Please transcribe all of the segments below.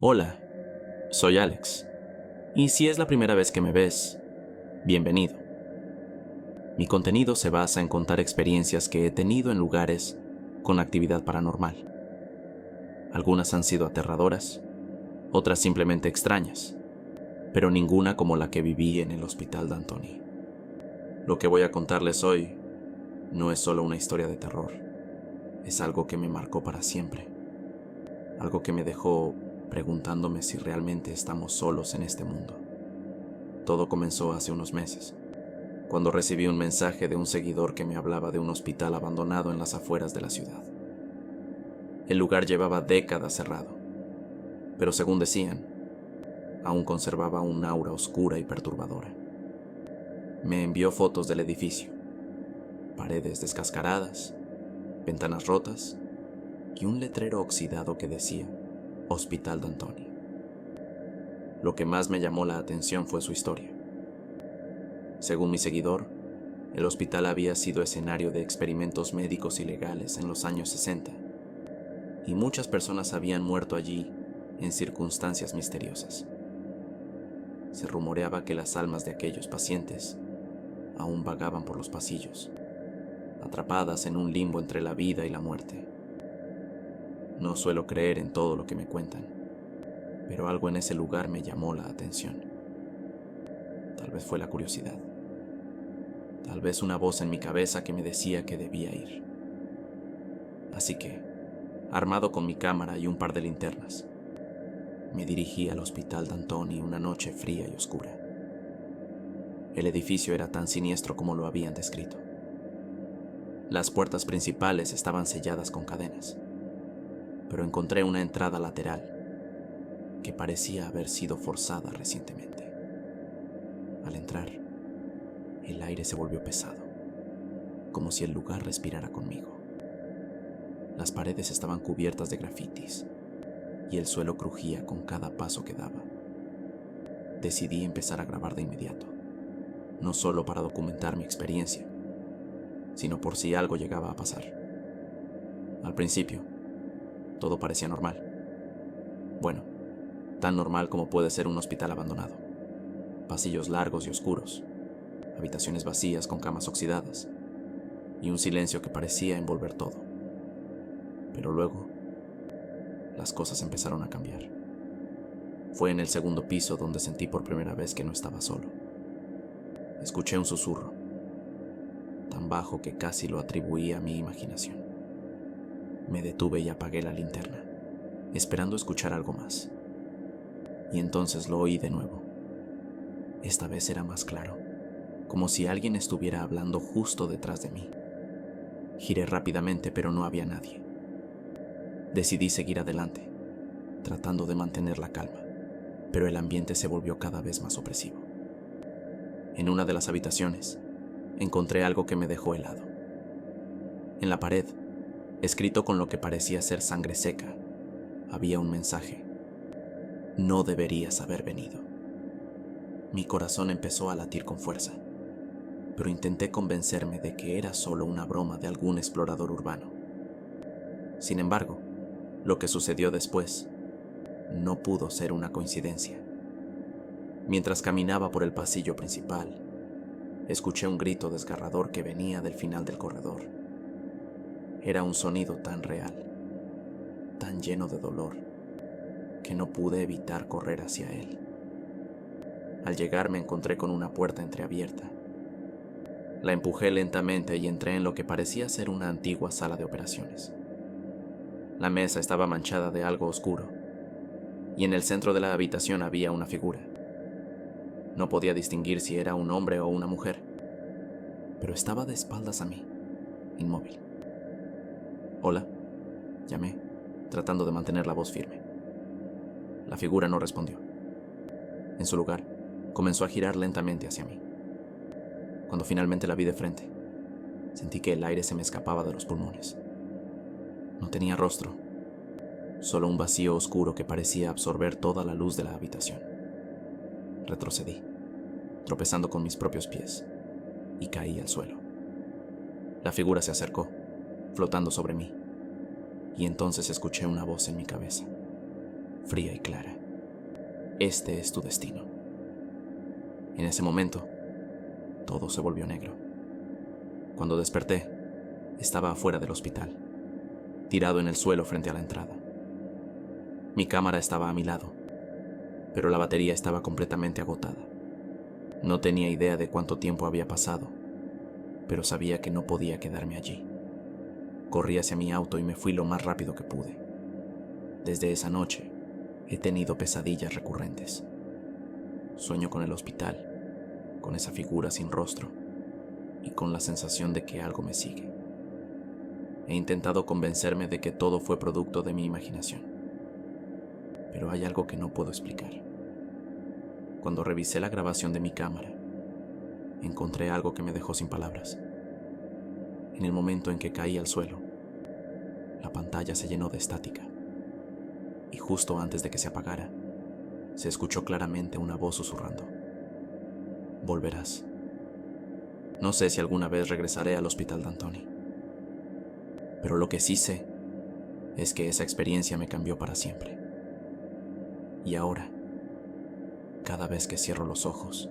Hola, soy Alex, y si es la primera vez que me ves, bienvenido. Mi contenido se basa en contar experiencias que he tenido en lugares con actividad paranormal. Algunas han sido aterradoras, otras simplemente extrañas, pero ninguna como la que viví en el hospital D'Antoni. Lo que voy a contarles hoy no es solo una historia de terror, es algo que me marcó para siempre, algo que me dejó preguntándome si realmente estamos solos en este mundo. Todo comenzó hace unos meses, cuando recibí un mensaje de un seguidor que me hablaba de un hospital abandonado en las afueras de la ciudad. El lugar llevaba décadas cerrado, pero según decían, aún conservaba un aura oscura y perturbadora. Me envió fotos del edificio, paredes descascaradas, ventanas rotas y un letrero oxidado que decía Hospital D'Antoni. Lo que más me llamó la atención fue su historia. Según mi seguidor, el hospital había sido escenario de experimentos médicos ilegales en los años 60, y muchas personas habían muerto allí en circunstancias misteriosas. Se rumoreaba que las almas de aquellos pacientes aún vagaban por los pasillos, atrapadas en un limbo entre la vida y la muerte. No suelo creer en todo lo que me cuentan, pero algo en ese lugar me llamó la atención. Tal vez fue la curiosidad. Tal vez una voz en mi cabeza que me decía que debía ir. Así que, armado con mi cámara y un par de linternas, me dirigí al hospital D'Antoni una noche fría y oscura. El edificio era tan siniestro como lo habían descrito. Las puertas principales estaban selladas con cadenas, pero encontré una entrada lateral que parecía haber sido forzada recientemente. Al entrar, el aire se volvió pesado, como si el lugar respirara conmigo. Las paredes estaban cubiertas de grafitis y el suelo crujía con cada paso que daba. Decidí empezar a grabar de inmediato, no solo para documentar mi experiencia, sino por si algo llegaba a pasar. Al principio, todo parecía normal. Bueno, tan normal como puede ser un hospital abandonado. Pasillos largos y oscuros, habitaciones vacías con camas oxidadas, y un silencio que parecía envolver todo. Pero luego, las cosas empezaron a cambiar. Fue en el segundo piso donde sentí por primera vez que no estaba solo. Escuché un susurro, tan bajo que casi lo atribuía a mi imaginación. Me detuve y apagué la linterna, esperando escuchar algo más. Y entonces lo oí de nuevo. Esta vez era más claro, como si alguien estuviera hablando justo detrás de mí. Giré rápidamente, pero no había nadie. Decidí seguir adelante, tratando de mantener la calma, pero el ambiente se volvió cada vez más opresivo. En una de las habitaciones, encontré algo que me dejó helado. En la pared, escrito con lo que parecía ser sangre seca, había un mensaje: no deberías haber venido. Mi corazón empezó a latir con fuerza, pero intenté convencerme de que era solo una broma de algún explorador urbano. Sin embargo, lo que sucedió después no pudo ser una coincidencia. Mientras caminaba por el pasillo principal, escuché un grito desgarrador que venía del final del corredor. Era un sonido tan real, tan lleno de dolor, que no pude evitar correr hacia él. Al llegar me encontré con una puerta entreabierta. La empujé lentamente y entré en lo que parecía ser una antigua sala de operaciones. La mesa estaba manchada de algo oscuro, y en el centro de la habitación había una figura. No podía distinguir si era un hombre o una mujer, pero estaba de espaldas a mí, inmóvil. «Hola», llamé, tratando de mantener la voz firme. La figura no respondió. En su lugar, comenzó a girar lentamente hacia mí. Cuando finalmente la vi de frente, sentí que el aire se me escapaba de los pulmones. No tenía rostro, solo un vacío oscuro que parecía absorber toda la luz de la habitación. Retrocedí, tropezando con mis propios pies, y caí al suelo. La figura se acercó, flotando sobre mí, y entonces escuché una voz en mi cabeza. fría y clara. Este es tu destino. En ese momento, todo se volvió negro. Cuando desperté, estaba afuera del hospital, tirado en el suelo frente a la entrada. Mi cámara estaba a mi lado, pero la batería estaba completamente agotada. No tenía idea de cuánto tiempo había pasado, pero sabía que no podía quedarme allí. Corrí hacia mi auto y me fui lo más rápido que pude. Desde esa noche, he tenido pesadillas recurrentes. Sueño con el hospital, con esa figura sin rostro y con la sensación de que algo me sigue. He intentado convencerme de que todo fue producto de mi imaginación, pero hay algo que no puedo explicar. Cuando revisé la grabación de mi cámara, encontré algo que me dejó sin palabras. En el momento en que caí al suelo, la pantalla se llenó de estática, y justo antes de que se apagara, se escuchó claramente una voz susurrando: volverás. No sé si alguna vez regresaré al hospital D'Antoni, pero lo que sí sé es que esa experiencia me cambió para siempre. Y ahora, cada vez que cierro los ojos,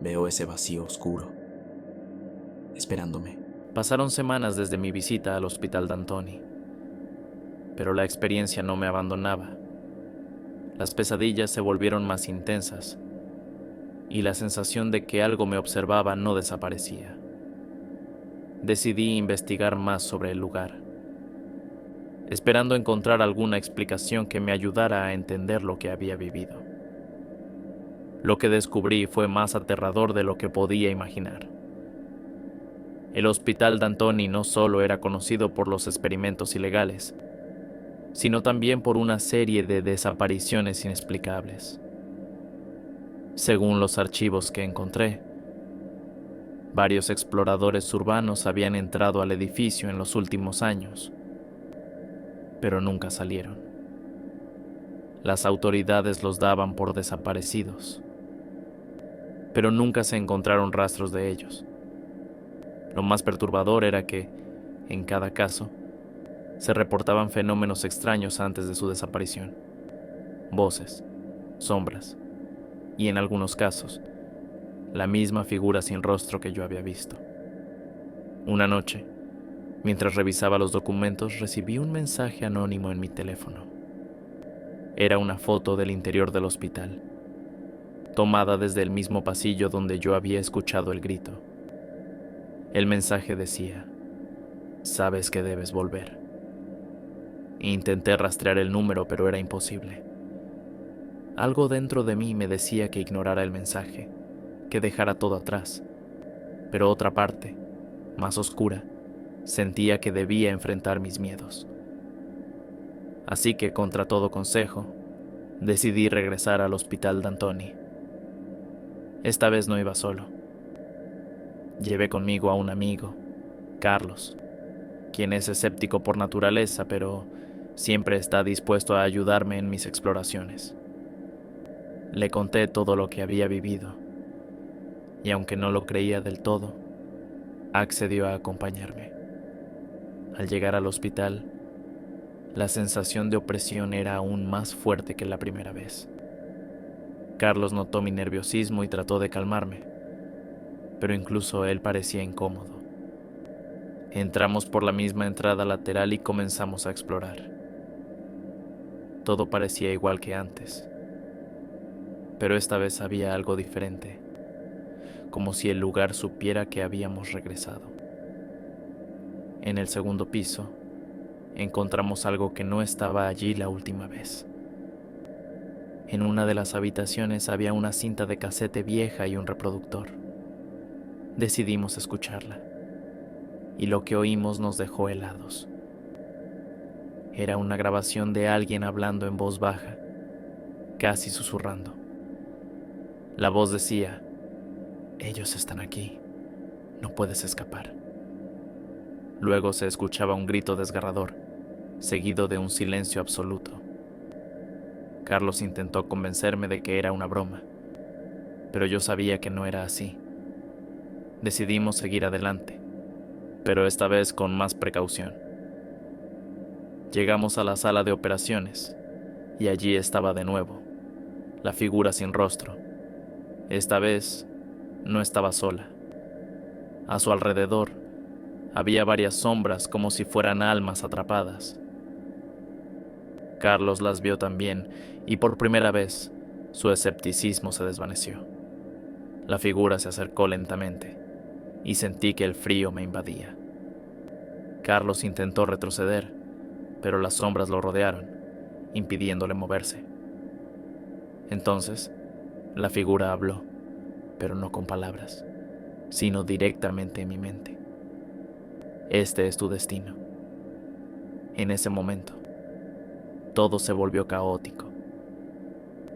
veo ese vacío oscuro, esperándome. Pasaron semanas desde mi visita al hospital D'Antoni, pero la experiencia no me abandonaba. Las pesadillas se volvieron más intensas y la sensación de que algo me observaba no desaparecía. Decidí investigar más sobre el lugar, esperando encontrar alguna explicación que me ayudara a entender lo que había vivido. Lo que descubrí fue más aterrador de lo que podía imaginar. El hospital D'Antoni no solo era conocido por los experimentos ilegales, sino también por una serie de desapariciones inexplicables. Según los archivos que encontré, varios exploradores urbanos habían entrado al edificio en los últimos años, pero nunca salieron. Las autoridades los daban por desaparecidos, pero nunca se encontraron rastros de ellos. Lo más perturbador era que, en cada caso, se reportaban fenómenos extraños antes de su desaparición. Voces, sombras y, en algunos casos, la misma figura sin rostro que yo había visto. Una noche, mientras revisaba los documentos, recibí un mensaje anónimo en mi teléfono. Era una foto del interior del hospital, tomada desde el mismo pasillo donde yo había escuchado el grito. El mensaje decía: sabes que debes volver. Intenté rastrear el número, pero era imposible. Algo dentro de mí me decía que ignorara el mensaje, que dejara todo atrás, pero otra parte, más oscura, sentía que debía enfrentar mis miedos. Así que, contra todo consejo, decidí regresar al hospital D'Antoni. Esta vez no iba solo. Llevé conmigo a un amigo, Carlos, quien es escéptico por naturaleza, pero siempre está dispuesto a ayudarme en mis exploraciones. Le conté todo lo que había vivido, y aunque no lo creía del todo, accedió a acompañarme. Al llegar al hospital, la sensación de opresión era aún más fuerte que la primera vez. Carlos notó mi nerviosismo y trató de calmarme, pero incluso él parecía incómodo. Entramos por la misma entrada lateral y comenzamos a explorar. Todo parecía igual que antes, pero esta vez había algo diferente, como si el lugar supiera que habíamos regresado. En el segundo piso, encontramos algo que no estaba allí la última vez. En una de las habitaciones había una cinta de casete vieja y un reproductor. Decidimos escucharla, y lo que oímos nos dejó helados. Era una grabación de alguien hablando en voz baja, casi susurrando. La voz decía: ellos están aquí, no puedes escapar. Luego se escuchaba un grito desgarrador, seguido de un silencio absoluto. Carlos intentó convencerme de que era una broma, pero yo sabía que no era así. Decidimos seguir adelante, pero esta vez con más precaución. Llegamos a la sala de operaciones Y allí estaba de nuevo, la figura sin rostro. Esta vez no estaba sola. A su alrededor había varias sombras como si fueran almas atrapadas. Carlos las vio también y por primera vez su escepticismo se desvaneció. La figura se acercó lentamente y sentí que el frío me invadía. Carlos intentó retroceder, pero las sombras lo rodearon, impidiéndole moverse. Entonces, la figura habló, pero no con palabras, sino directamente en mi mente. Este es tu destino. En ese momento, todo se volvió caótico.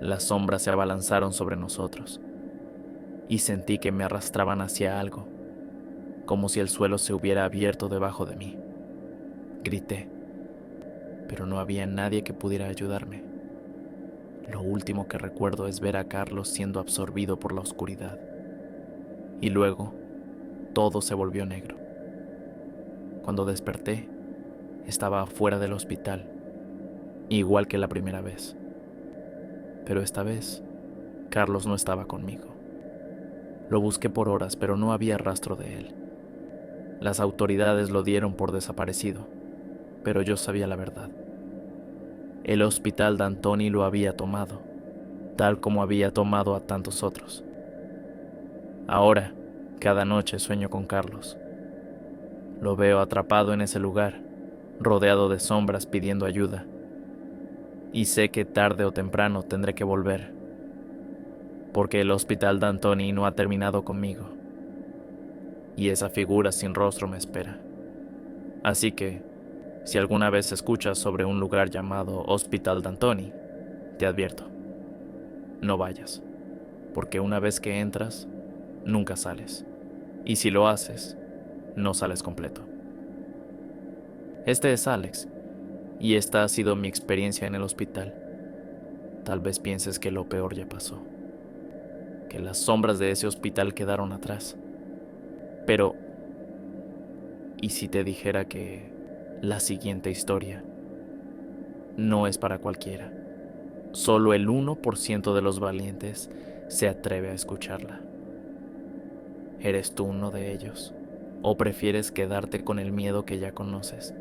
Las sombras se abalanzaron sobre nosotros y sentí que me arrastraban hacia algo, como si el suelo se hubiera abierto debajo de mí. Grité, pero no había nadie que pudiera ayudarme. Lo último que recuerdo es ver a Carlos siendo absorbido por la oscuridad. Y luego, todo se volvió negro. Cuando desperté, estaba afuera del hospital, igual que la primera vez. Pero esta vez, Carlos no estaba conmigo. Lo busqué por horas, pero no había rastro de él. Las autoridades lo dieron por desaparecido, pero yo sabía la verdad. El hospital D'Antoni lo había tomado, tal como había tomado a tantos otros. Ahora, cada noche sueño con Carlos. Lo veo atrapado en ese lugar, rodeado de sombras pidiendo ayuda. Y sé que tarde o temprano tendré que volver, porque el hospital D'Antoni no ha terminado conmigo. Y esa figura sin rostro me espera. Así que, si alguna vez escuchas sobre un lugar llamado Hospital D'Antoni, te advierto, no vayas, porque una vez que entras, nunca sales. Y si lo haces, no sales completo. Este es Alex, y esta ha sido mi experiencia en el hospital. Tal vez pienses que lo peor ya pasó, que las sombras de ese hospital quedaron atrás. Pero, ¿y si te dijera que la siguiente historia no es para cualquiera? Solo el 1% de los valientes se atreve a escucharla. ¿Eres tú uno de ellos? ¿O prefieres quedarte con el miedo que ya conoces